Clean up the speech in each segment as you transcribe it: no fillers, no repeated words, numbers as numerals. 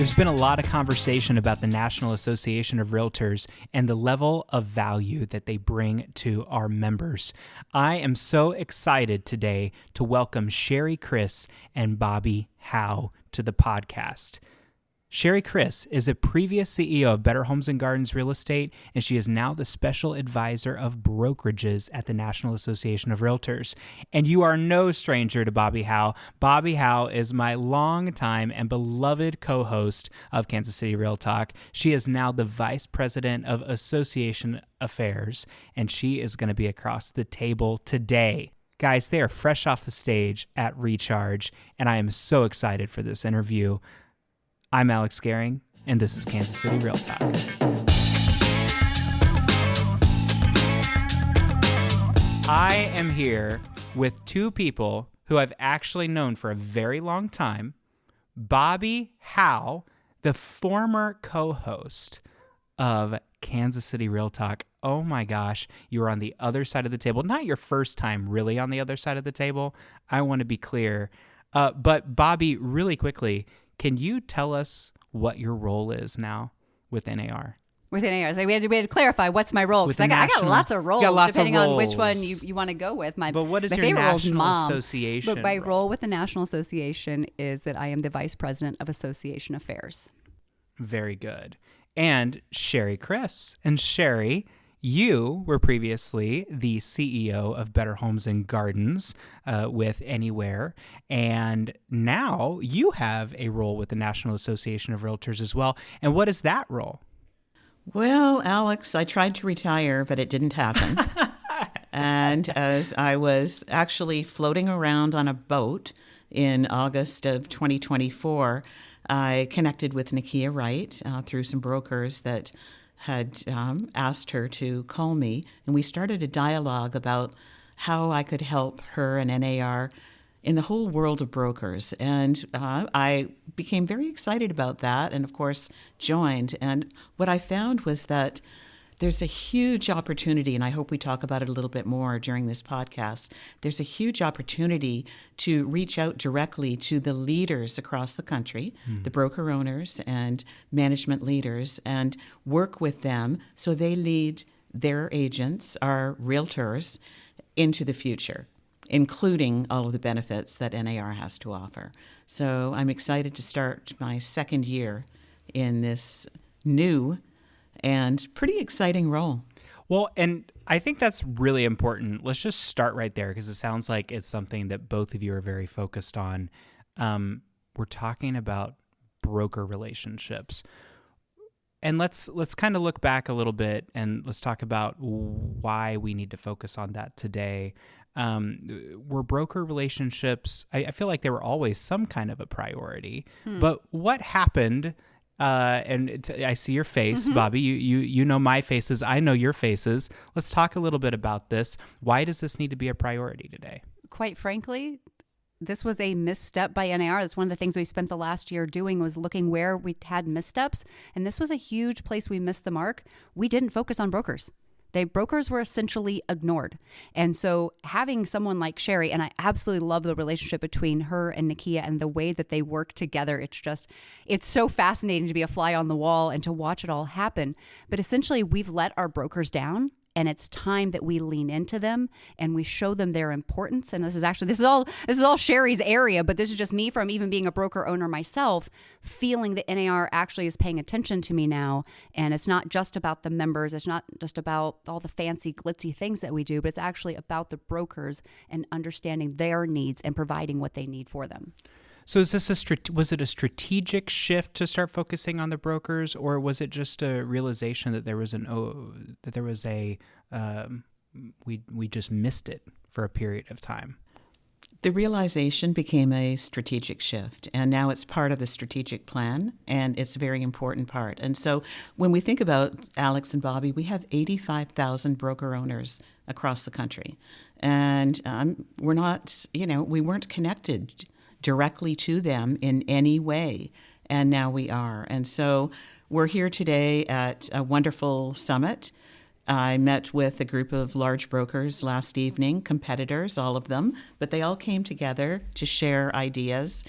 There's been a lot of conversation about the National Association of REALTORS and the level of value that they bring to our members. I am so excited today to welcome Sherry Chris and Bobbi Howe to the podcast. Sherry Chris is a previous CEO of Better Homes and Gardens Real Estate, and she is now the special advisor of Brokerages at the National Association of REALTORS. And you are no stranger to Bobbi Howe. Bobbi Howe is my longtime and beloved co-host of Kansas City Real Talk. She is now the vice president of Association Affairs, and she is going to be across the table today. Guys, they are fresh off the stage at Recharge, and I am so excited for this interview. I'm Alex Gehring, and this is Kansas City Real Talk. I am here with two people who I've actually known for a very long time. Bobbi Howe, the former co-host of Kansas City Real Talk. Oh my gosh, you were on the other side of the table. Not your first time really on the other side of the table. I want to be clear. But Bobbi, really quickly, can you tell us what your role is now with NAR? With NAR, so we had to clarify what's my role, because I got lots of roles depending on which one you want to go with. But what is your National Association? But my role with the National Association is that I am the vice president of Association Affairs. Very good. And Sherry Chris. And Sherry, you were previously the CEO of Better Homes and Gardens with Anywhere, and now you have a role with the National Association of REALTORS as well. And what is that role? Well, Alex, I tried to retire, but it didn't happen. And as I was actually floating around on a boat in August of 2024, I connected with Nakia Wright through some brokers that had asked her to call me, and we started a dialogue about how I could help her and NAR in the whole world of brokers. And I became very excited about that, and of course joined. And what I found was that there's a huge opportunity, and I hope we talk about it a little bit more during this podcast. There's a huge opportunity to reach out directly to the leaders across the country, the broker owners and management leaders, and work with them so they lead their agents, our realtors, into the future, including all of the benefits that NAR has to offer. So I'm excited to start my second year in this new and pretty exciting role. Well, and I think that's really important. Let's just start right there, because it sounds like it's something that both of you are very focused on. We're talking about broker relationships. And let's kind of look back a little bit, and let's talk about why we need to focus on that today. Were broker relationships, I feel like they were always some kind of a priority, but what happened? I see your face, Bobbi. You know my faces. I know your faces. Let's talk a little bit about this. Why does this need to be a priority today? Quite frankly, this was a misstep by NAR. That's one of the things we spent the last year doing, was looking where we had missteps. And this was a huge place we missed the mark. We didn't focus on brokers. Brokers were essentially ignored. And so having someone like Sherry, and I absolutely love the relationship between her and Nakia and the way that they work together. It's so fascinating to be a fly on the wall and to watch it all happen. But essentially, we've let our brokers down. And it's time that we lean into them and we show them their importance. And this is all Sherry's area, but this is just me from even being a broker owner myself, feeling that NAR actually is paying attention to me now. And it's not just about the members. It's not just about all the fancy glitzy things that we do, but it's actually about the brokers and understanding their needs and providing what they need for them. So was it a strategic shift to start focusing on the brokers, or was it just a realization that we just missed it for a period of time? The realization became a strategic shift, and now it's part of the strategic plan, and it's a very important part. And so when we think about Alex and Bobbi, we have 85,000 broker owners across the country, and we weren't connected directly to them in any way, and now we are. And so we're here today at a wonderful summit. I met with a group of large brokers last evening, competitors, all of them, but they all came together to share ideas.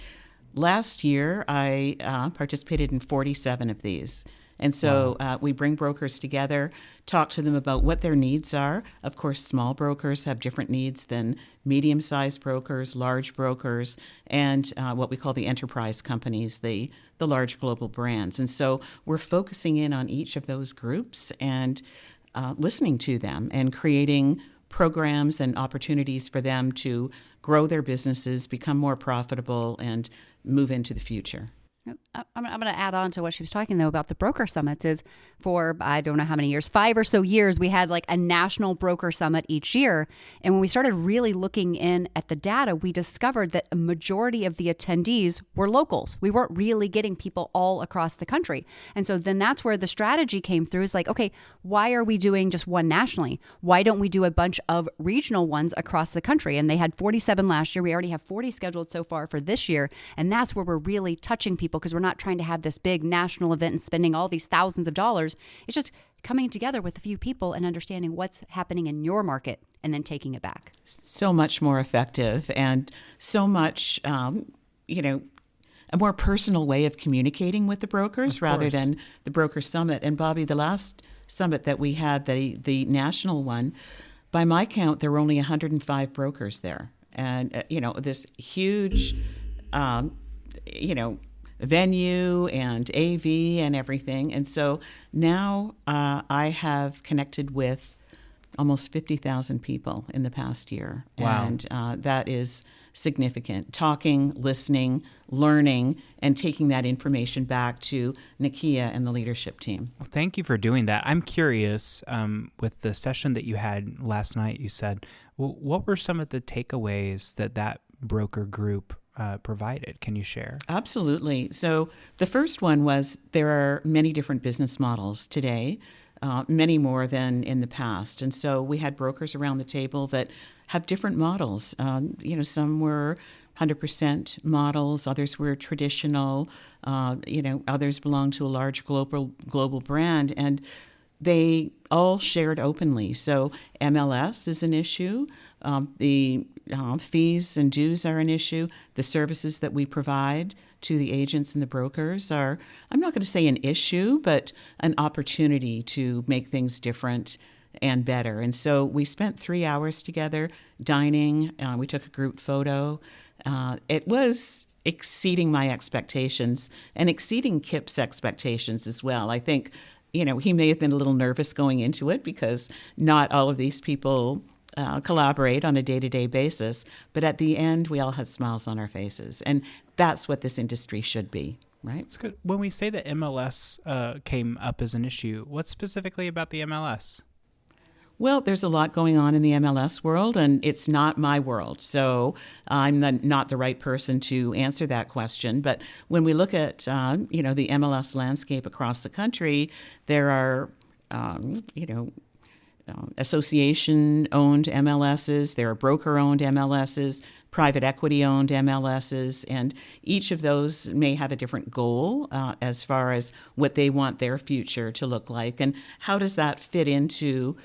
last year, I participated in 47 of these. And so we bring brokers together, talk to them about what their needs are. Of course, small brokers have different needs than medium-sized brokers, large brokers, and what we call the enterprise companies, the large global brands. And so we're focusing in on each of those groups and listening to them and creating programs and opportunities for them to grow their businesses, become more profitable, and move into the future. I'm going to add on to what she was talking, though, about the broker summits is for, I don't know how many years, 5 or so years, we had like a national broker summit each year. And when we started really looking in at the data, we discovered that a majority of the attendees were locals. We weren't really getting people all across the country. And so then that's where the strategy came through is like, okay, why are we doing just one nationally? Why don't we do a bunch of regional ones across the country? And they had 47 last year. We already have 40 scheduled so far for this year. And that's where we're really touching people because we're not trying to have this big national event and spending all these thousands of dollars. It's just coming together with a few people and understanding what's happening in your market and then taking it back. So much more effective and so much, a more personal way of communicating with the brokers rather than the broker summit. And Bobbi, the last summit that we had, the national one, by my count, there were only 105 brokers there. And, this huge, venue and AV and everything. And so now I have connected with almost 50,000 people in the past year. Wow. And that is significant. Talking, listening, learning, and taking that information back to Nakia and the leadership team. Well, thank you for doing that. I'm curious, with the session that you had last night, you said, what were some of the takeaways that broker group provided? Can you share? Absolutely. So the first one was there are many different business models today, many more than in the past. And so we had brokers around the table that have different models. Some were 100% models, others were traditional, others belong to a large global brand. And they all shared openly. So MLS is an issue. The fees and dues are an issue. The services that we provide to the agents and the brokers are, I'm not going to say an issue, but an opportunity to make things different and better. And so we spent 3 hours together dining. We took a group photo. It was exceeding my expectations and exceeding Kip's expectations as well. I think he may have been a little nervous going into it because not all of these people collaborate on a day-to-day basis. But at the end, we all had smiles on our faces. And that's what this industry should be, right? That's good. When we say that MLS came up as an issue, what specifically about the MLS? Well, there's a lot going on in the MLS world, and it's not my world. So I'm not the right person to answer that question. But when we look at, the MLS landscape across the country, there are, association-owned MLSs, there are broker-owned MLSs, private equity-owned MLSs, and each of those may have a different goal as far as what they want their future to look like. And how does that fit into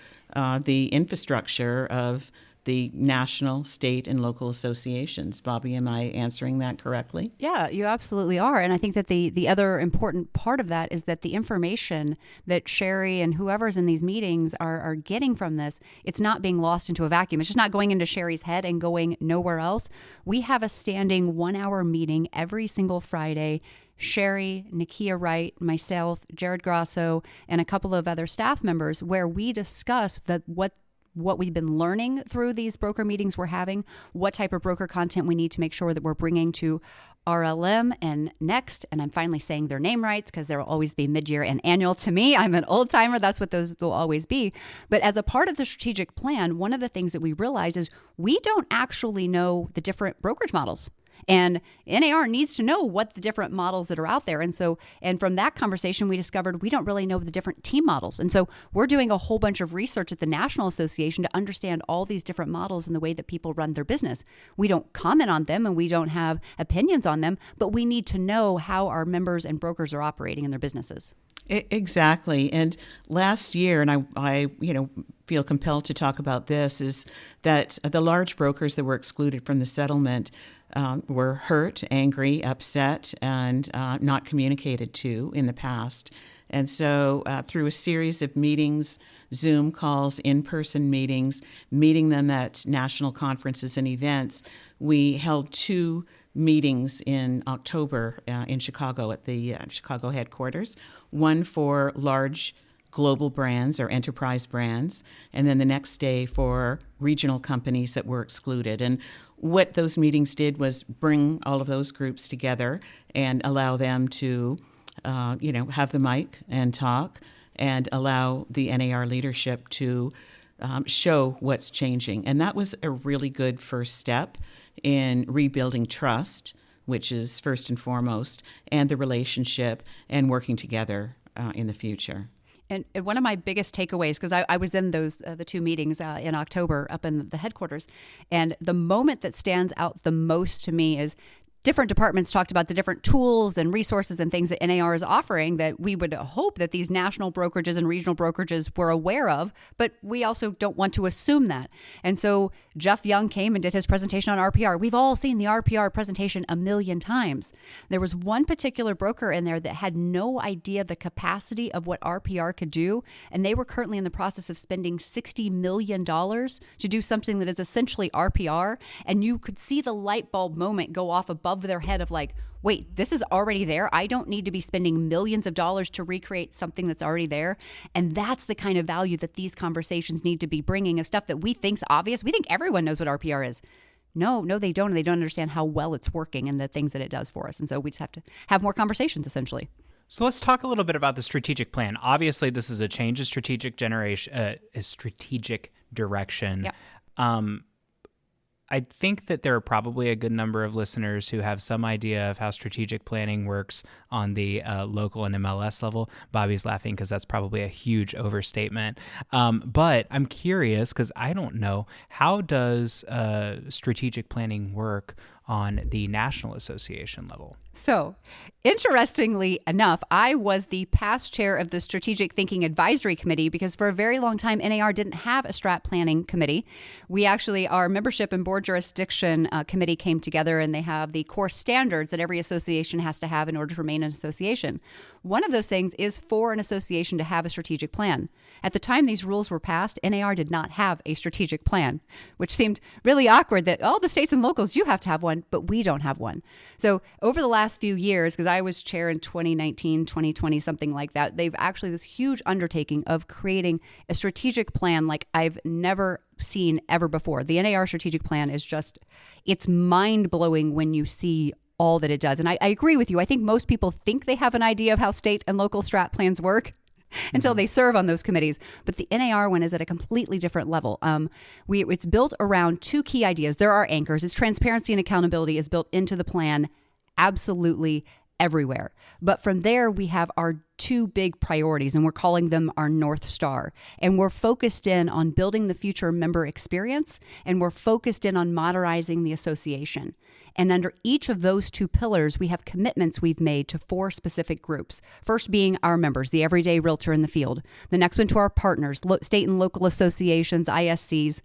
the infrastructure of the national, state, and local associations? Bobbi, am I answering that correctly? Yeah, you absolutely are. And I think that the other important part of that is that the information that Sherry and whoever's in these meetings are getting from this, it's not being lost into a vacuum. It's just not going into Sherry's head and going nowhere else. We have a standing 1-hour meeting every single Friday. Sherry, Nakia Wright, myself, Jared Grasso, and a couple of other staff members where we discuss what we've been learning through these broker meetings we're having, what type of broker content we need to make sure that we're bringing to RLM and Next. And I'm finally saying their name right because there will always be mid-year and annual to me. I'm an old timer. That's what those will always be. But as a part of the strategic plan, one of the things that we realize is we don't actually know the different brokerage models. And NAR needs to know what the different models that are out there. And from that conversation, we discovered we don't really know the different team models. And so we're doing a whole bunch of research at the National Association to understand all these different models and the way that people run their business. We don't comment on them and we don't have opinions on them, but we need to know how our members and brokers are operating in their businesses. Exactly. And last year, and I feel compelled to talk about this is that the large brokers that were excluded from the settlement were hurt, angry, upset, and not communicated to in the past. And so through a series of meetings, Zoom calls, in-person meetings, meeting them at national conferences and events, we held 2 meetings in October in Chicago at the Chicago headquarters, one for large global brands or enterprise brands, and then the next day for regional companies that were excluded. And what those meetings did was bring all of those groups together and allow them to have the mic and talk, and allow the NAR leadership to show what's changing. And that was a really good first step in rebuilding trust, which is first and foremost, and the relationship and working together in the future. And one of my biggest takeaways, because I was in those the 2 meetings in October up in the headquarters, and the moment that stands out the most to me is different departments talked about the different tools and resources and things that NAR is offering that we would hope that these national brokerages and regional brokerages were aware of, but we also don't want to assume that. And so Jeff Young came and did his presentation on RPR. We've all seen the RPR presentation a million times. There was one particular broker in there that had no idea the capacity of what RPR could do, and they were currently in the process of spending $60 million to do something that is essentially RPR, and you could see the light bulb moment go off above their head of like, wait, this is already there. I don't need to be spending millions of dollars to recreate something that's already there. And that's the kind of value that these conversations need to be bringing, of stuff that we think's obvious. We think everyone knows what RPR is. No, they don't. And they don't understand how well it's working and the things that it does for us. And so we just have to have more conversations, essentially. So let's talk a little bit about the strategic plan. Obviously, this is a change of strategic direction. Yeah. I think that there are probably a good number of listeners who have some idea of how strategic planning works on the local and MLS level. Bobbi's laughing because that's probably a huge overstatement. But I'm curious because I don't know, how does strategic planning work on the National Association level? So, interestingly enough, I was the past chair of the Strategic Thinking Advisory Committee because for a very long time, NAR didn't have a strat planning committee. We actually, our membership and board jurisdiction committee came together, and they have the core standards that every association has to have in order to remain an association. One of those things is for an association to have a strategic plan. At the time these rules were passed, NAR did not have a strategic plan, which seemed really awkward that all the states and locals, you have to have one, but we don't have one. So over the last few years, because I was chair in 2019, 2020, something like that, they've actually this huge undertaking of creating a strategic plan like I've never seen ever before. The NAR strategic plan is just, it's mind-blowing when you see all that it does. And I agree with you. I think most people think they have an idea of how state and local strat plans work until they serve on those committees. But the NAR one is at a completely different level. It's built around 2 key ideas. There are anchors. It's transparency and accountability is built into the plan absolutely everywhere. But from there, we have our 2 big priorities, and we're calling them our North Star. And we're focused in on building the future member experience, and we're focused in on modernizing the association. And under each of those 2 pillars, we have commitments we've made to 4 specific groups. First being our members, the everyday realtor in the field. The next one to our partners, state and local associations, ISCs,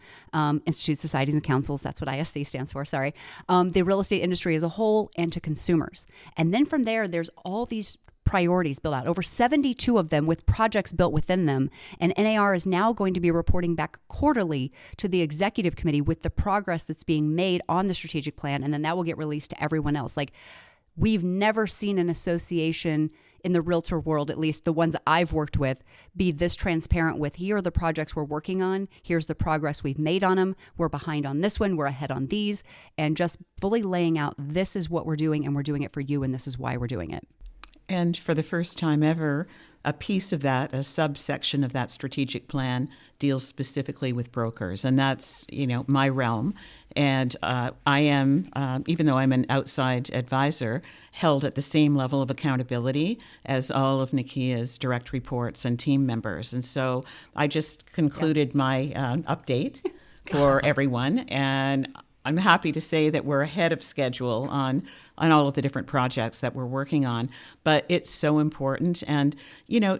institutes, societies, and councils. That's what ISC stands for, sorry. The real estate industry as a whole, and to consumers. And then from there, there's all these priorities built out, over 72 of them with projects built within them. And NAR is now going to be reporting back quarterly to the executive committee with the progress that's being made on the strategic plan. And then that will get released to everyone else. Like, we've never seen an association in the realtor world, at least the ones I've worked with, be this transparent with, here are the projects we're working on. Here's the progress we've made on them. We're behind on this one. We're ahead on these. And just fully laying out, this is what we're doing, and we're doing it for you, and this is why we're doing it. And for the first time ever, a piece of that, a subsection of that strategic plan, deals specifically with brokers. And that's, my realm. And I am, even though I'm an outside advisor, held at the same level of accountability as all of Nikia's direct reports and team members. And so I just concluded my update for everyone. And I'm happy to say that we're ahead of schedule on all of the different projects that we're working on. But it's so important. And,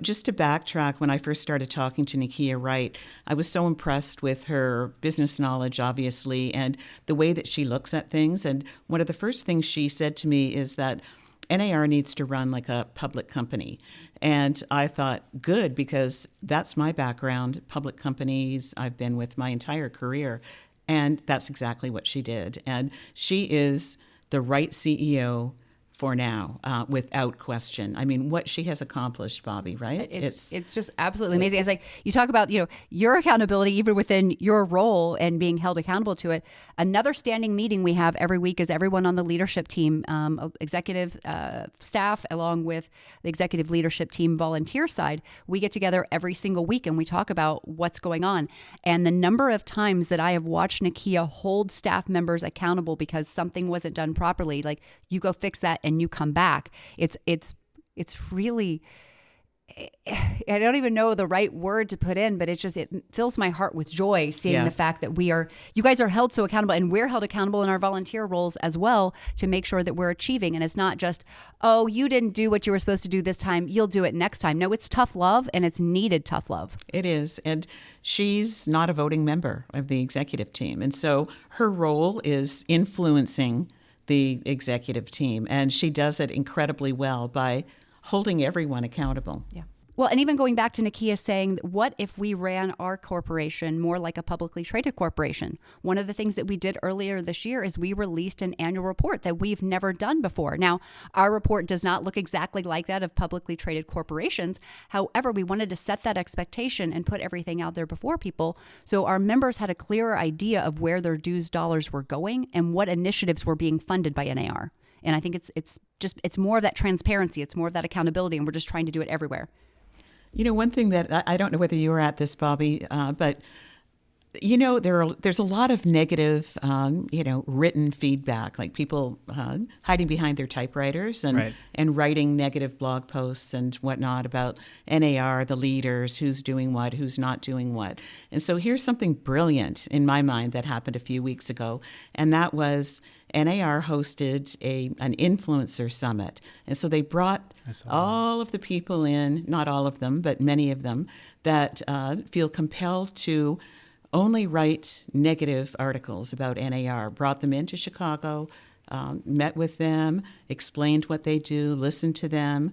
just to backtrack, when I first started talking to Nakia Wright, I was so impressed with her business knowledge, obviously, and the way that she looks at things. And one of the first things she said to me is that NAR needs to run like a public company. And I thought, good, because that's my background, public companies I've been with my entire career. And that's exactly what she did. And she is the right CEO for now, without question. I mean, what she has accomplished, Bobbi, right? It's just absolutely amazing. It's like you talk about, your accountability, even within your role and being held accountable to it. Another standing meeting we have every week is everyone on the leadership team, executive staff, along with the executive leadership team volunteer side. We get together every single week and we talk about what's going on. And the number of times that I have watched Nakia hold staff members accountable because something wasn't done properly, like you go fix that and you come back. It's really, I don't even know the right word to put in, but it fills my heart with joy seeing the fact that you guys are held so accountable, and we're held accountable in our volunteer roles as well to make sure that we're achieving. And it's not just, oh, you didn't do what you were supposed to do this time, you'll do it next time. No, it's tough love, and it's needed tough love. It is. And she's not a voting member of the executive team. And so her role is influencing the executive team, and she does it incredibly well by holding everyone accountable. Yeah. Well, and even going back to Nakia saying, what if we ran our corporation more like a publicly traded corporation? One of the things that we did earlier this year is we released an annual report that we've never done before. Now, our report does not look exactly like that of publicly traded corporations. However, we wanted to set that expectation and put everything out there before people, so our members had a clearer idea of where their dues dollars were going and what initiatives were being funded by NAR. And I think it's more of that transparency, it's more of that accountability, and we're just trying to do it everywhere. One thing that I don't know whether you were at this, Bobbi, but there's a lot of negative, written feedback, like people hiding behind their typewriters and writing negative blog posts and whatnot about NAR, the leaders, who's doing what, who's not doing what. And so here's something brilliant in my mind that happened a few weeks ago, and that was NAR hosted an influencer summit. And so they brought all of the people in, not all of them, but many of them, that feel compelled to only write negative articles about NAR, brought them into Chicago, met with them, explained what they do, listened to them,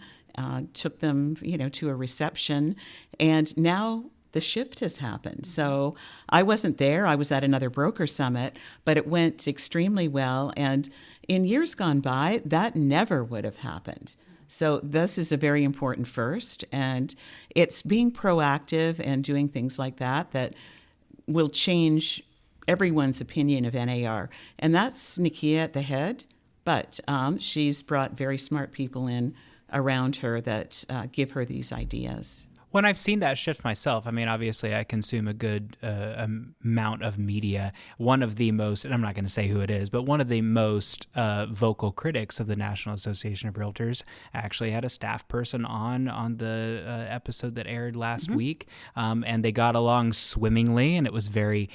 took them, to a reception, and now the shift has happened. So I wasn't there. I was at another broker summit, but it went extremely well. And in years gone by, that never would have happened. So this is a very important first, and it's being proactive and doing things like that will change everyone's opinion of NAR. And that's Nakia at the head, but she's brought very smart people in around her that give her these ideas. When I've seen that shift myself, I mean, obviously I consume a good amount of media. One of the most, and I'm not going to say who it is, but one of the most vocal critics of the National Association of REALTORs actually had a staff person on the episode that aired last week, and they got along swimmingly, and it was very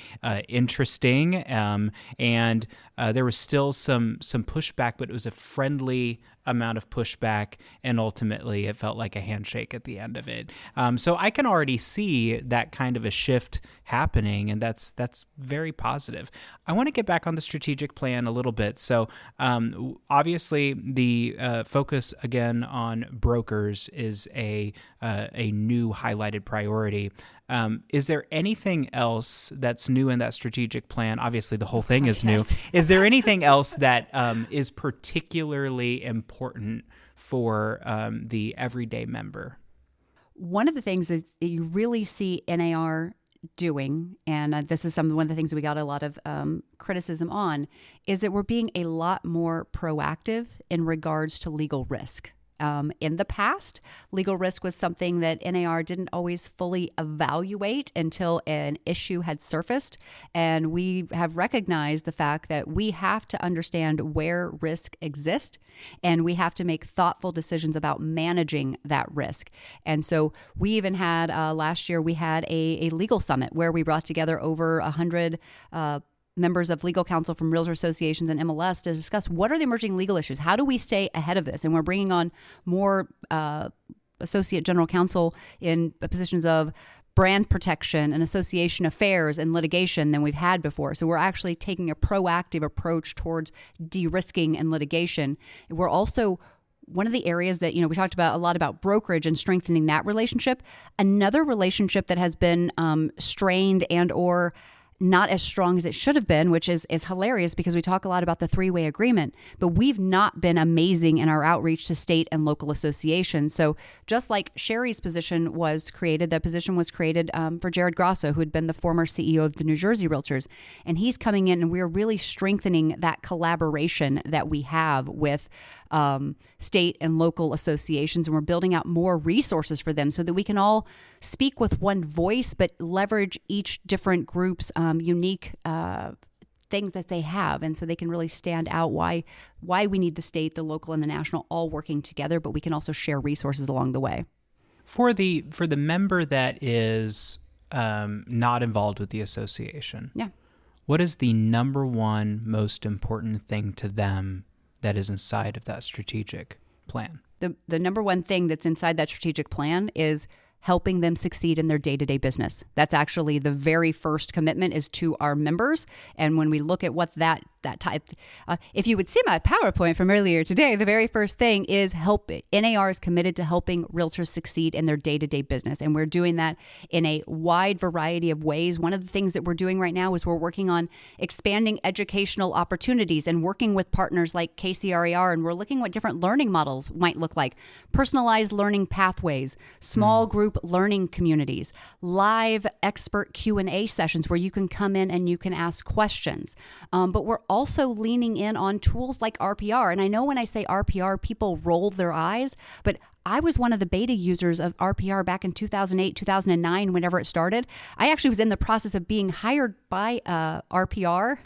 interesting. And there was still some pushback, but it was a friendly amount of pushback, and ultimately it felt like a handshake at the end of it. So I can already see that kind of a shift happening, and that's very positive. I want to get back on the strategic plan a little bit. So obviously the focus again on brokers is a new highlighted priority. Is there anything else that's new in that strategic plan? Obviously, the whole thing is new. Is there anything else that is particularly important for the everyday member? One of the things that you really see NAR doing, and this is one of the things that we got a lot of criticism on, is that we're being a lot more proactive in regards to legal risk. In the past, legal risk was something that NAR didn't always fully evaluate until an issue had surfaced. And we have recognized the fact that we have to understand where risk exists, and we have to make thoughtful decisions about managing that risk. And so we even had, last year, we had a legal summit where we brought together over 100 members of legal counsel from realtor associations and MLS to discuss what are the emerging legal issues. How do we stay ahead of this? And we're bringing on more associate general counsel in positions of brand protection and association affairs and litigation than we've had before. So we're actually taking a proactive approach towards de-risking and litigation. We're also one of the areas that, we talked about a lot about brokerage and strengthening that relationship. Another relationship that has been strained and or not as strong as it should have been, which is hilarious because we talk a lot about the three-way agreement, but we've not been amazing in our outreach to state and local associations. So just like Sherry's position was created, that position was created for Jared Grasso, who had been the former CEO of the New Jersey Realtors. And he's coming in and we're really strengthening that collaboration that we have with state and local associations. And we're building out more resources for them so that we can all speak with one voice, but leverage each different group's unique things that they have. And so they can really stand out why we need the state, the local, and the national all working together, but we can also share resources along the way. For the member that is not involved with the association, what is the number one most important thing to them that is inside of that strategic plan? The number one thing that's inside that strategic plan is helping them succeed in their day-to-day business. That's actually the very first commitment is to our members. And when we look at what that type, if you would see my PowerPoint from earlier today, the very first thing is NAR is committed to helping realtors succeed in their day-to-day business. And we're doing that in a wide variety of ways. One of the things that we're doing right now is we're working on expanding educational opportunities and working with partners like KCRER. And we're looking what different learning models might look like. Personalized learning pathways, small group learning communities, live expert Q&A sessions where you can come in and you can ask questions. But we're also leaning in on tools like RPR. And I know when I say RPR, people roll their eyes, but I was one of the beta users of RPR back in 2008, 2009, whenever it started. I actually was in the process of being hired by RPR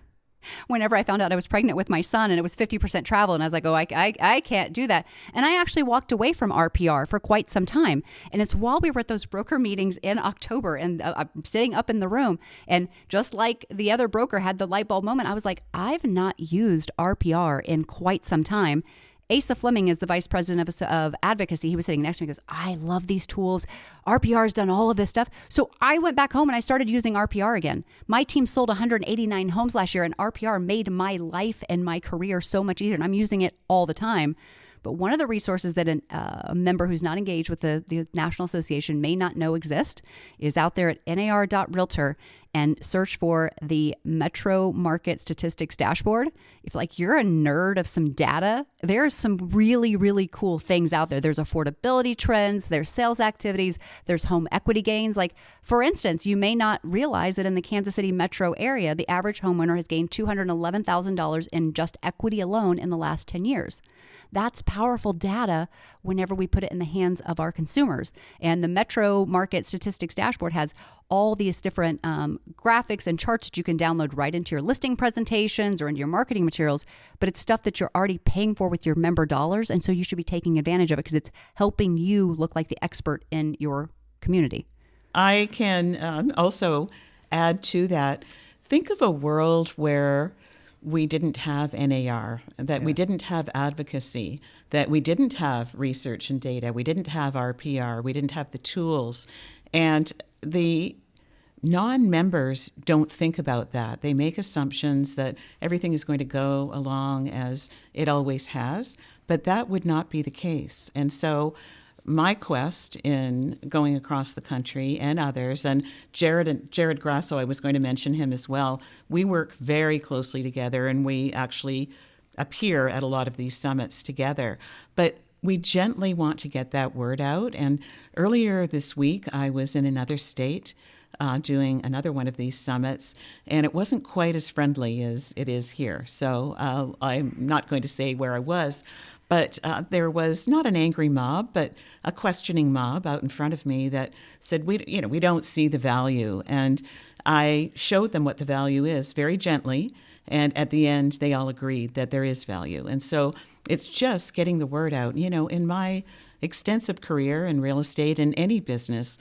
whenever I found out I was pregnant with my son and it was 50% travel. And I was like, I can't do that. And I actually walked away from RPR for quite some time. And it's while we were at those broker meetings in October and I'm sitting up in the room. And just like the other broker had the light bulb moment, I was like, I've not used RPR in quite some time. Asa Fleming is the vice president of advocacy. He was sitting next to me. He goes, I love these tools. RPR has done all of this stuff. So I went back home and I started using RPR again. My team sold 189 homes last year and RPR made my life and my career so much easier. And I'm using it all the time. But one of the resources that a member who's not engaged with the National Association may not know exist is out there at nar.realtor and search for the Metro Market Statistics Dashboard. If you're a nerd of some data, there's some really, really cool things out there. There's affordability trends, there's sales activities, there's home equity gains. For instance, you may not realize that in the Kansas City metro area, the average homeowner has gained $211,000 in just equity alone in the last 10 years. That's powerful data whenever we put it in the hands of our consumers. And the Metro Market Statistics Dashboard has all these different graphics and charts that you can download right into your listing presentations or into your marketing materials. But it's stuff that you're already paying for with your member dollars. And so you should be taking advantage of it because it's helping you look like the expert in your community. I can also add to that. Think of a world where we didn't have NAR, that we didn't have advocacy, that we didn't have research and data, we didn't have RPR, we didn't have the tools. And the non-members don't think about that. They make assumptions that everything is going to go along as it always has, but that would not be the case. And so my quest in going across the country and others, and Jared Grasso, I was going to mention him as well, we work very closely together and we actually appear at a lot of these summits together. But we gently want to get that word out. And earlier this week, I was in another state doing another one of these summits, and it wasn't quite as friendly as it is here. So I'm not going to say where I was, but there was not an angry mob, but a questioning mob out in front of me that said, we don't see the value. And I showed them what the value is very gently. And at the end, they all agreed that there is value. And so it's just getting the word out. In my extensive career in real estate and any business,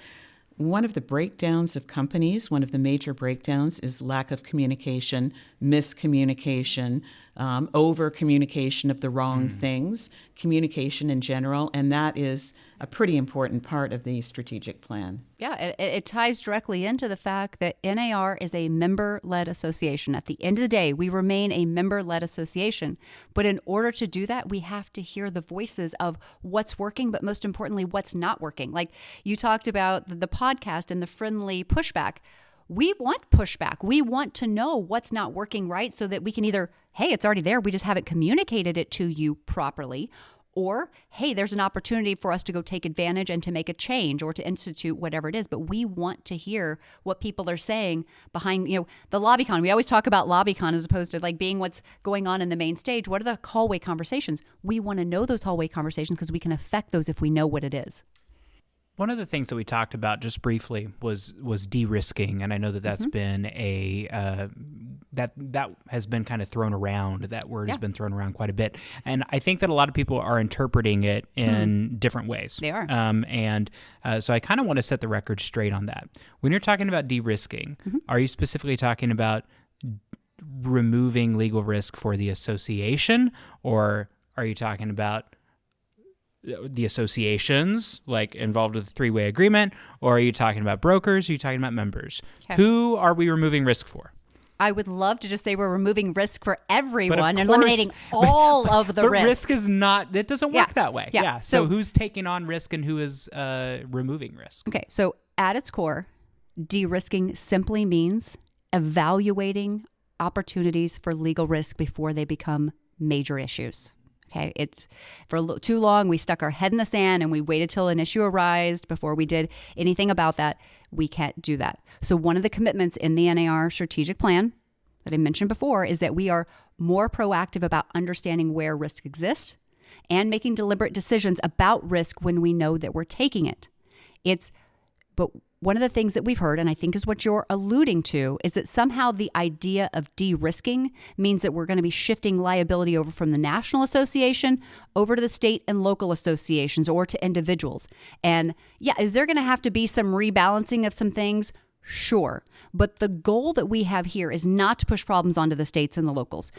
one of the breakdowns of companies, one of the major breakdowns is lack of communication, miscommunication, over-communication of the wrong things, communication in general, and that is a pretty important part of the strategic plan. Yeah, it ties directly into the fact that NAR is a member-led association. At the end of the day, we remain a member-led association. But in order to do that, we have to hear the voices of what's working, but most importantly, what's not working. Like you talked about the podcast and the friendly pushback. We want pushback. We want to know what's not working right so that we can either, hey, it's already there, we just haven't communicated it to you properly, or, hey, there's an opportunity for us to go take advantage and to make a change or to institute whatever it is. But we want to hear what people are saying behind, the LobbyCon. We always talk about LobbyCon as opposed to like being what's going on in the main stage. What are the hallway conversations? We want to know those hallway conversations because we can affect those if we know what it is. One of the things that we talked about just briefly was de-risking, and I know that that's been that has been kind of thrown around. That word has been thrown around quite a bit, and I think that a lot of people are interpreting it in different ways. They are, so I kind of want to set the record straight on that. When you're talking about de-risking, are you specifically talking about removing legal risk for the association, or are you talking about the associations, like involved with a three-way agreement, or are you talking about brokers? Are you talking about members? Okay. Who are we removing risk for? I would love to just say we're removing risk for everyone and eliminating all of the risk. But risk is not, it doesn't work that way. Yeah. So who's taking on risk and who is removing risk? Okay. So at its core, de-risking simply means evaluating opportunities for legal risk before they become major issues. Okay, it's for too long, we stuck our head in the sand and we waited till an issue arose before we did anything about that. We can't do that. So one of the commitments in the NAR strategic plan that I mentioned before is that we are more proactive about understanding where risk exists and making deliberate decisions about risk when we know that we're taking it. But one of the things that we've heard, and I think is what you're alluding to, is that somehow the idea of de-risking means that we're going to be shifting liability over from the National Association over to the state and local associations or to individuals. And is there going to have to be some rebalancing of some things? Sure. But the goal that we have here is not to push problems onto the states and the locals.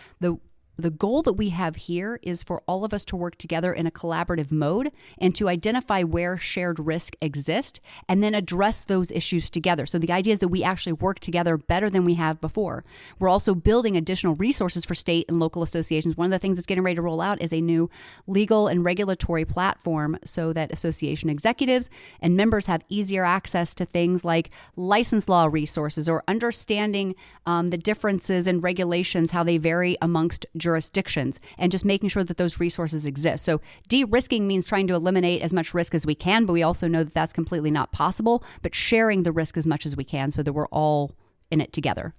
The goal that we have here is for all of us to work together in a collaborative mode and to identify where shared risk exists and then address those issues together. So the idea is that we actually work together better than we have before. We're also building additional resources for state and local associations. One of the things that's getting ready to roll out is a new legal and regulatory platform so that association executives and members have easier access to things like license law resources or understanding the differences in regulations, how they vary amongst jurisdictions, and just making sure that those resources exist. So de-risking means trying to eliminate as much risk as we can, but we also know that that's completely not possible, but sharing the risk as much as we can so that we're all in it together.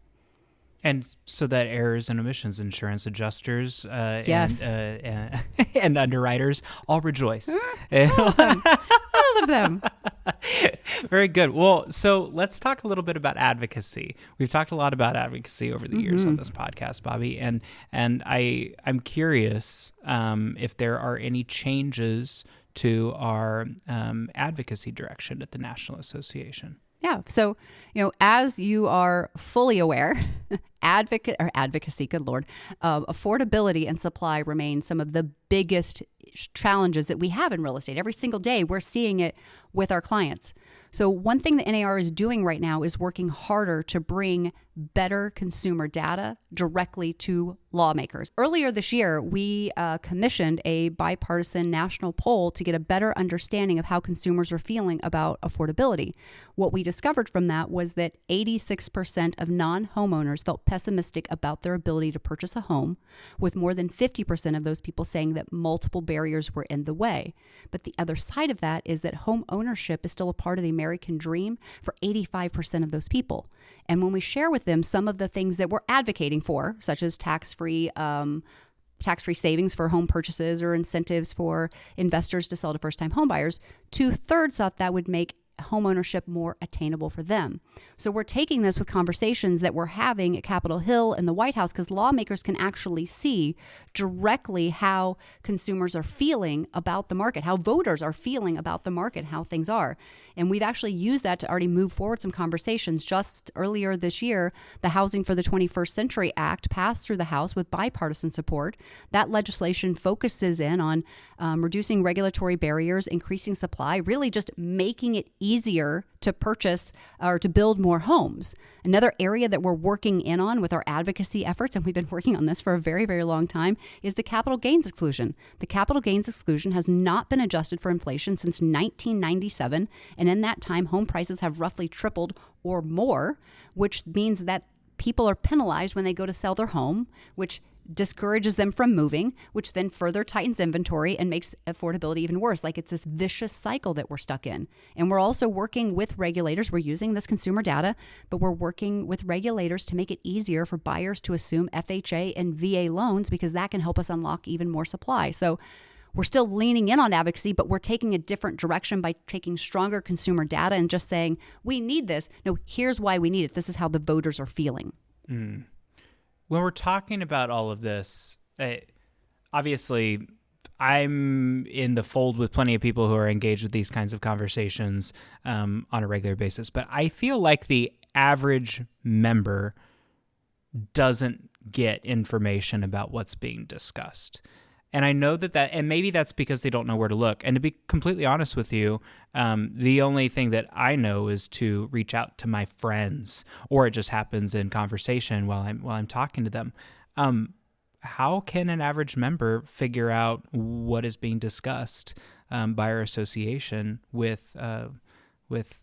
And so that errors and omissions insurance adjusters yes. and underwriters all rejoice. All of them. Very good. Well, so let's talk a little bit about advocacy. We've talked a lot about advocacy over the years on this podcast, Bobbi, and I'm curious if there are any changes to our advocacy direction at the National Association. Yeah. So, as you are fully aware, advocacy, good Lord, affordability and supply remain some of the biggest challenges that we have in real estate. Every single day, we're seeing it with our clients. So one thing that NAR is doing right now is working harder to bring better consumer data directly to lawmakers. Earlier this year, we commissioned a bipartisan national poll to get a better understanding of how consumers are feeling about affordability. What we discovered from that was that 86% of non-homeowners felt pessimistic about their ability to purchase a home, with more than 50% of those people saying that multiple barriers were in the way. But the other side of that is that home ownership is still a part of the American dream for 85% of those people. And when we share with them some of the things that we're advocating for, such as tax-free savings for home purchases or incentives for investors to sell to first-time homebuyers, 2/3 thought that would make homeownership more attainable for them. So we're taking this with conversations that we're having at Capitol Hill and the White House, because lawmakers can actually see directly how consumers are feeling about the market, how voters are feeling about the market, how things are. And we've actually used that to already move forward some conversations. Just earlier this year, the Housing for the 21st Century Act passed through the House with bipartisan support. That legislation focuses in on reducing regulatory barriers, increasing supply, really just making it easier to purchase or to build more homes. Another area that we're working in on with our advocacy efforts, and we've been working on this for a very, very long time, is the capital gains exclusion. The capital gains exclusion has not been adjusted for inflation since 1997, and in that time, home prices have roughly tripled or more, which means that people are penalized when they go to sell their home, which discourages them from moving, which then further tightens inventory and makes affordability even worse. Like, it's this vicious cycle that we're stuck in. And we're also working with regulators. We're using this consumer data, but we're working with regulators to make it easier for buyers to assume FHA and VA loans, because that can help us unlock even more supply. So we're still leaning in on advocacy, but we're taking a different direction by taking stronger consumer data and just saying, we need this. No, here's why we need it. This is how the voters are feeling. When we're talking about all of this, obviously, I'm in the fold with plenty of people who are engaged with these kinds of conversations on a regular basis. But I feel like the average member doesn't get information about what's being discussed. And I know and maybe that's because they don't know where to look. And to be completely honest with you, the only thing that I know is to reach out to my friends, or it just happens in conversation while I'm talking to them. How can an average member figure out what is being discussed by our association with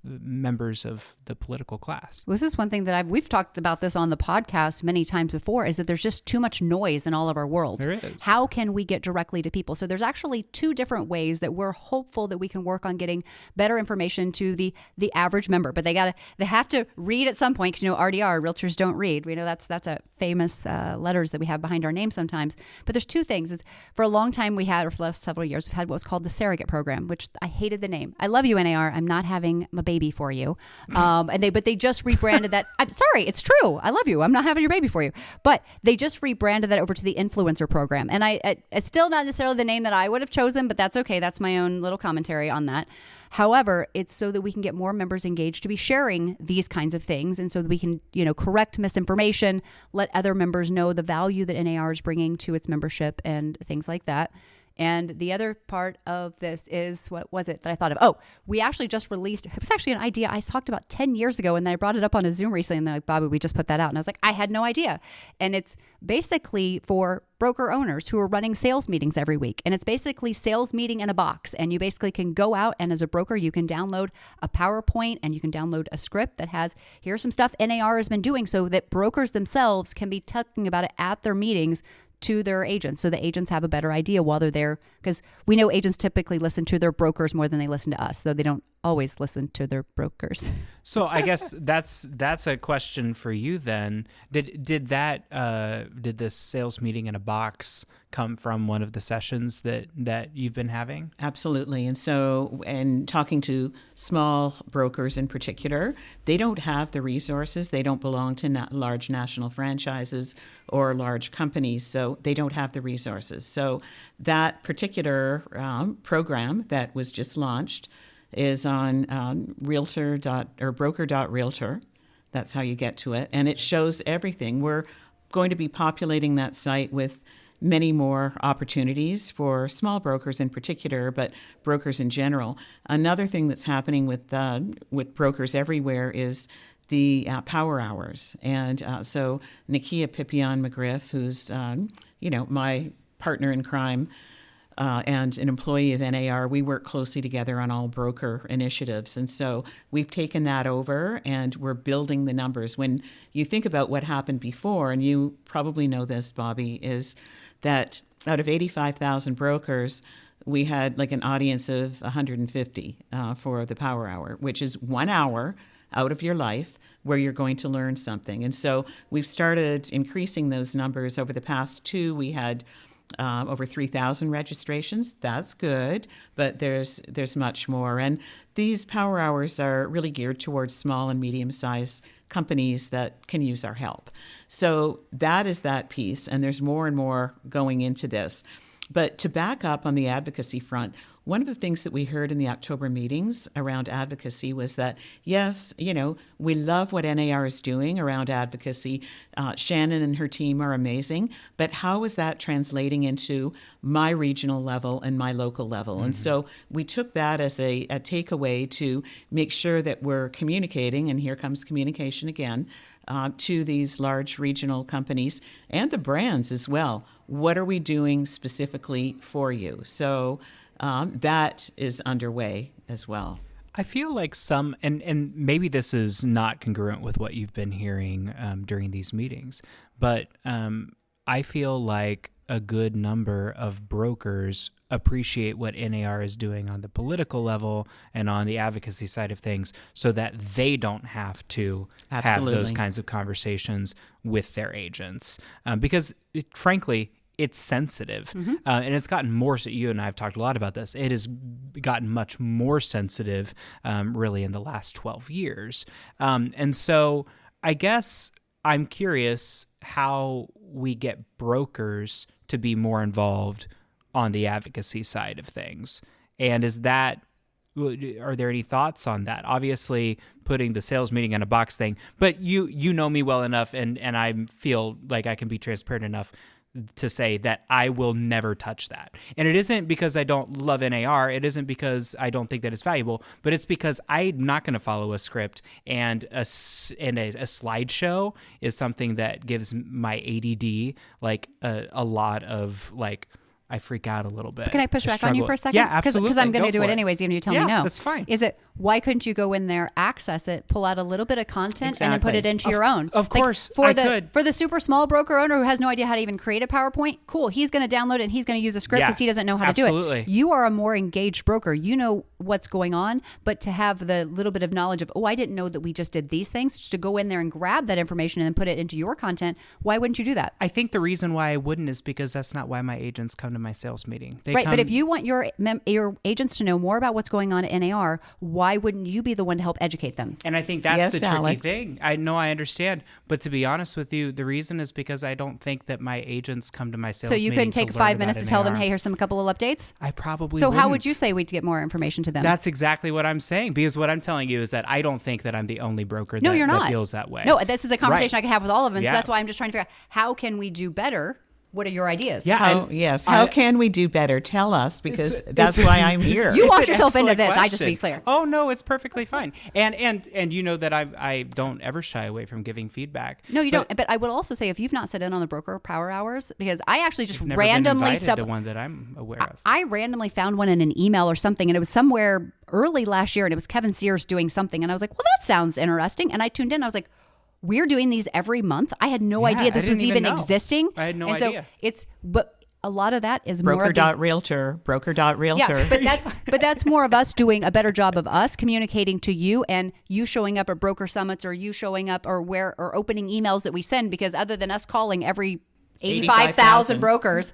members of the political class? Well, this is one thing that we've talked about this on the podcast many times before, is that there's just too much noise in all of our worlds. There is. How can we get directly to people? So there's actually two different ways that we're hopeful that we can work on getting better information to the average member. But they have to read at some point, because RDR, realtors don't read. We know that's a famous letters that we have behind our name sometimes. But there's two things. Is for a long time we had, or for the last several years, we've had what was called the surrogate program, which I hated the name. I love you, NAR. I'm not having a baby for you. But they just rebranded that. I'm sorry, it's true. I love you. I'm not having your baby for you. But they just rebranded that over to the influencer program. And it's still not necessarily the name that I would have chosen, but that's okay. That's my own little commentary on that. However, it's so that we can get more members engaged to be sharing these kinds of things. And so that we can, correct misinformation, let other members know the value that NAR is bringing to its membership and things like that. And the other part of this is, what was it that I thought of? Oh, we actually just released, it was actually an idea I talked about 10 years ago, and then I brought it up on a Zoom recently, and they're like, Bobbi, we just put that out. And I was like, I had no idea. And it's basically for broker owners who are running sales meetings every week. And it's basically sales meeting in a box. And you basically can go out, and as a broker, you can download a PowerPoint, and you can download a script that has, here's some stuff NAR has been doing, so that brokers themselves can be talking about it at their meetings to their agents, so the agents have a better idea while they're there, because we know agents typically listen to their brokers more than they listen to us, though they don't always listen to their brokers. So I guess that's a question for you then. Did this sales meeting in a box come from one of the sessions that you've been having? Absolutely. And so, and talking to small brokers in particular, they don't have the resources. They don't belong to large national franchises or large companies, so they don't have the resources. So that particular program that was just launched is on broker.realtor. That's how you get to it. And it shows everything. We're going to be populating that site with many more opportunities for small brokers in particular, but brokers in general. Another thing that's happening with brokers everywhere is the power hours. And so Nakia Pipion-McGriff, who's my partner in crime, and an employee of NAR, we work closely together on all broker initiatives. And so we've taken that over, and we're building the numbers. When you think about what happened before, and you probably know this, Bobbi, is that out of 85,000 brokers, we had like an audience of 150 for the Power Hour, which is 1 hour out of your life where you're going to learn something. And so we've started increasing those numbers. Over the past 2, we had over 3,000 registrations. That's good, but there's much more. And these power hours are really geared towards small and medium-sized companies that can use our help. So that is that piece, and there's more and more going into this. But to back up on the advocacy front, one of the things that we heard in the October meetings around advocacy was that, yes, we love what NAR is doing around advocacy. Shannon and her team are amazing, but how is that translating into my regional level and my local level? Mm-hmm. And so we took that as a takeaway to make sure that we're communicating, and here comes communication again, to these large regional companies and the brands as well. What are we doing specifically for you? So that is underway as well. I feel like and maybe this is not congruent with what you've been hearing during these meetings, but I feel like a good number of brokers appreciate what NAR is doing on the political level and on the advocacy side of things, so that they don't have to have those kinds of conversations with their agents. Because frankly, it's sensitive. Mm-hmm. And it's gotten more, so you and I have talked a lot about this, it has gotten much more sensitive really in the last 12 years. And so I guess I'm curious how we get brokers to be more involved on the advocacy side of things. And are there any thoughts on that? Obviously, putting the sales meeting in a box thing, but you know me well enough, and I feel like I can be transparent enough to say that I will never touch that. And it isn't because I don't love NAR. It isn't because I don't think that it's valuable, but it's because I'm not going to follow a script, and a slideshow is something that gives my ADD like a lot of like, I freak out a little bit. But can I push back on you for a second? Yeah, absolutely. Because I'm going to do it anyways, even if you tell me no. That's fine. Is it, why couldn't you go in there, access it, pull out a little bit of content, and then put it into your own? Of course, I could. For the super small broker owner who has no idea how to even create a PowerPoint, cool. He's going to download it and he's going to use a script because he doesn't know how to do it. You are a more engaged broker. You know what's going on, but to have the little bit of knowledge of, I didn't know that we just did these things, just to go in there and grab that information and then put it into your content, why wouldn't you do that? I think the reason why I wouldn't is because that's not why my agents come to my sales meeting. But if you want your agents to know more about what's going on at NAR, why wouldn't you be the one to help educate them? And I think that's the tricky Alex. thing. I know, I understand, but to be honest with you, the reason is because I don't think that my agents come to my sales meeting. So you couldn't take 5 minutes to tell them, hey, here's a couple of updates? I probably So wouldn't. how would you say we'd get more information to them? That's exactly what I'm saying, because what I'm telling you is that I don't think that I'm the only broker that feels that way. No, this is a conversation I can have with all of them. So that's why I'm just trying to figure out, how can we do better? What are your ideas? Yeah. How can we do better? Tell us, because that's why I'm here. You walked yourself into this. I just be clear. Oh no, it's perfectly fine. And you know that I don't ever shy away from giving feedback. No, you don't. But I would also say, if you've not sat in on the broker power hours, because I actually just never randomly been to one that I'm aware of. I randomly found one in an email or something, and it was somewhere early last year, and it was Kevin Sears doing something, and I was like, well, that sounds interesting. And I tuned in. And I was like, we're doing these every month. I had no idea this was even existing. I had no idea. But a lot of that is broker.realtor. Yeah, but that's more of us doing a better job of us communicating to you, and you showing up at broker summits, or you showing up or opening emails that we send, because other than us calling every 85,000 brokers.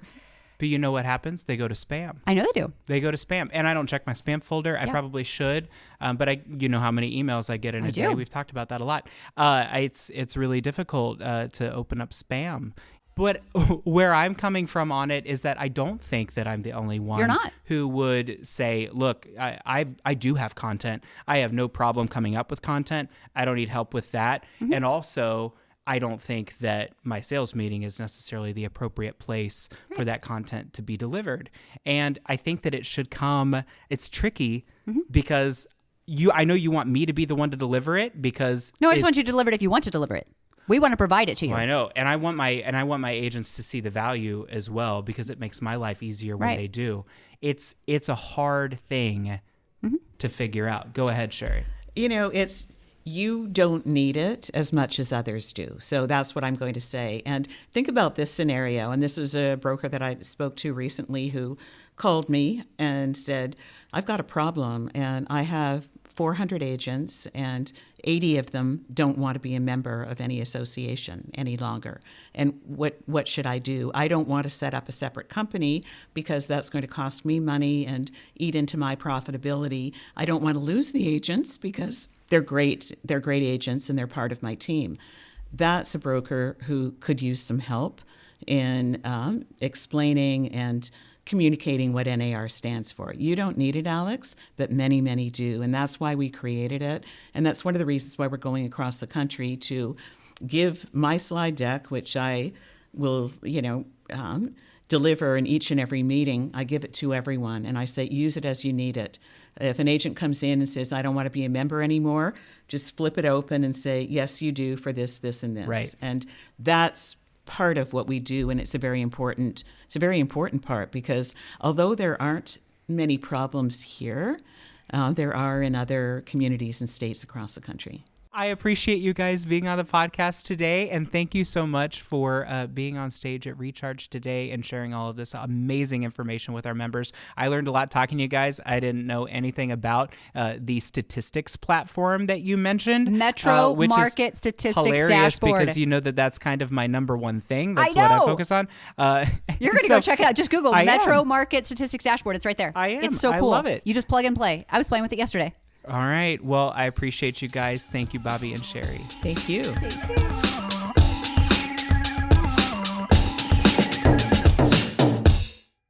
But you know what happens? They go to spam. I know they do. They go to spam. And I don't check my spam folder. I probably should. But you know how many emails I get in a day. We've talked about that a lot. It's really difficult to open up spam. But where I'm coming from on it is that I don't think that I'm the only one who would say, look, I do have content. I have no problem coming up with content. I don't need help with that. Mm-hmm. And also, I don't think that my sales meeting is necessarily the appropriate place for that content to be delivered. And I think that it should come, it's tricky because I know you want me to be the one to deliver it, because no, I just want you to deliver it if you want to deliver it. We want to provide it to you. Well, I know. And I want my agents to see the value as well, because it makes my life easier when they do. It's a hard thing to figure out. Go ahead, Sherry. You don't need it as much as others do. So that's what I'm going to say. And think about this scenario. And this was a broker that I spoke to recently who called me and said, I've got a problem and I have 400 agents and 80 of them don't want to be a member of any association any longer. And what should I do? I don't want to set up a separate company because that's going to cost me money and eat into my profitability. I don't want to lose the agents because they're great agents and they're part of my team. That's a broker who could use some help in explaining and communicating what NAR stands for. You don't need it, Alex, but many, many do. And that's why we created it. And that's one of the reasons why we're going across the country to give my slide deck, which I will, deliver in each and every meeting. I give it to everyone and I say, use it as you need it. If an agent comes in and says, I don't want to be a member anymore, just flip it open and say, yes, you do for this, this, and this. Right. And that's part of what we do, and it's a very important part because although there aren't many problems here, there are in other communities and states across the country. I appreciate you guys being on the podcast today, and thank you so much for being on stage at Recharge today and sharing all of this amazing information with our members. I learned a lot talking to you guys. I didn't know anything about the statistics platform that you mentioned. Metro which Market is Statistics hilarious Dashboard. Because you know that's kind of my number one thing. That's I what I know. focus on. You're going to go check it out. Just Google I Metro am. Market Statistics Dashboard. It's right there. I am. It's so I cool. love it. You just plug and play. I was playing with it yesterday. All right. Well, I appreciate you guys. Thank you, Bobbi and Sherry. Thank you. Thank you.